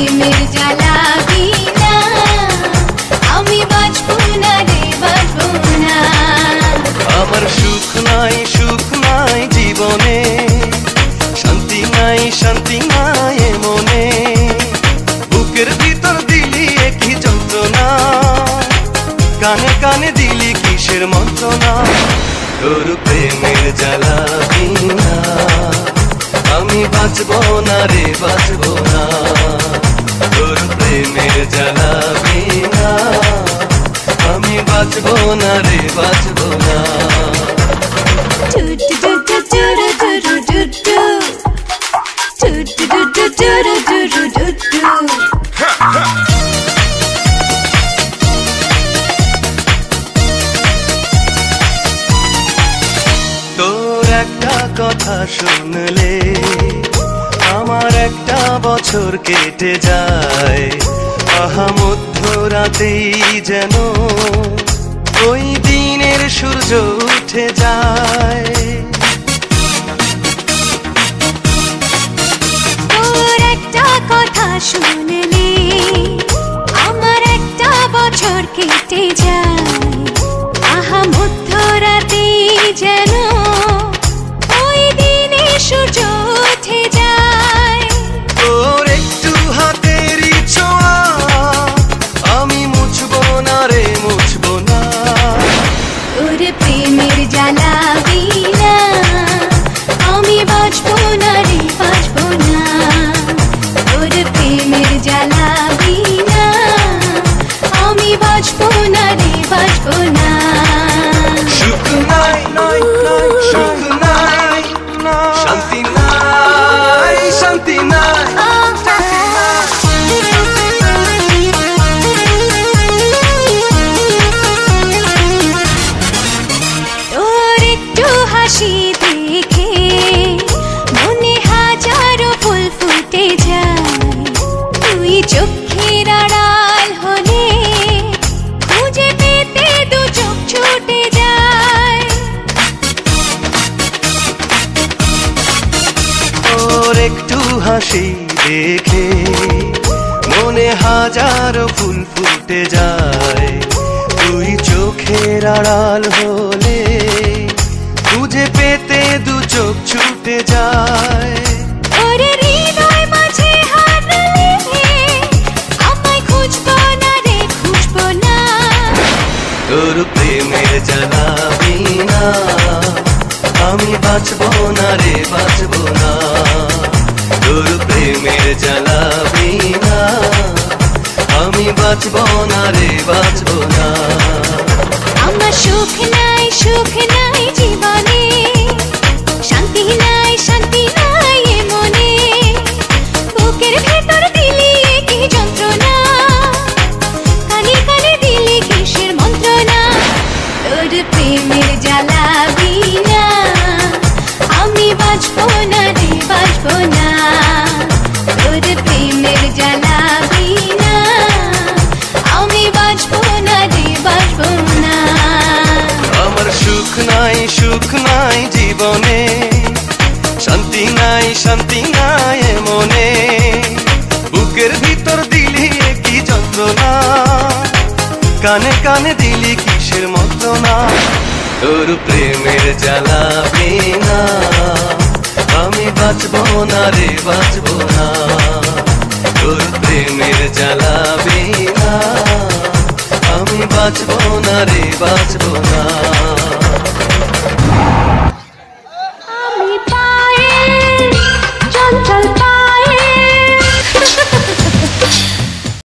প্রেমের জ্বালা বিনা আমি বাঁচবো না রে, বাঁচবো না। আমার সুখ নাই জীবনে, শান্তি নাই এ মনে। বুকের ভিতর দিলি একই যন্ত্রণা, কানে কানে দিলি কিসের মন্ত্রণা। তোর প্রেমের জ্বালা বিনা আমি বাঁচবো না রে, বাঁচবো না। তোর প্রেমের জ্বালা বিনা আমি বাঁচবো না রে, বাঁচবো না। তোর একটা কথা শুনলে আমার একটা বছর কেটে যায়। আহা মধ্যরাতেই যেন ওই দিনের সূর্য উঠে যায়। তোর একটা কথা শুনলে আমার একটা বছর কেটে যায়। আহা মধ্যরাতেই যেন ওই দিনে সূর্য উঠে যায়। তোর একটু হাতেরই ছোঁয়া আমি মুছবো না রে, মুছবো না। তোর প্রেমের জ্বালা বিনা আমি বাঁচবো না রে, বাঁচবো না। তোর প্রেমের জ্বালা বিনা আমি বাঁচবো না রে, বাঁচবো না। সুখ নাই, সুখ নাই, শান্তি নাই, শান্তি নাই। তোর একটু হাসি দেখে মনে হাজারো ফুল ফুটে যায়। তুই চোখের আড়াল হলে খুঁজে পেতে দু চোখ ছুটে যায়। তোর একটু হাসি দেখে মনে হাজারো ফুল ফুটে যায়। তুই চোখের আড়াল হলে খুঁজে পেতে দু চোখ ছুটে যায়। ওরে হৃদয় মাঝে হারালে আমায় খুঁজবো না রে, খুঁজবো না। তোর প্রেমের জ্বালা বিনা আমি বাঁচবো না রে, বাঁচবো না। তোর প্রেমের জ্বালা বিনা আমি বাঁচবো না রে, বাঁচবো না। আমার সুখ নাই জীবনে, শান্তি নাই এ মনে। বুকের ভেতর দিলি কি যন্ত্রণা, কানে কানে দিলি কিসের মন্ত্রণা। তোর প্রেমের জ্বালা বিনা আমি বাঁচবো না রে, বাঁচবো না। তোর প্রেমের জ্বালা বিনা আমি বাঁচবো না রে, বাঁচবো না। আমার সুখ নাই জীবনে, শান্তি নাই এ মনে। বুকের ভিতর দিলি কি যন্ত্রণা, কানে কানে দিলি কিসের মন্ত্রণা। তোর প্রেমের জ্বালা বিনা আমি বাঁচবো না রে, বাঁচবো না। তোর প্রেমের জ্বালা বিনা আমি বাঁচবো না রে, বাঁচবো না।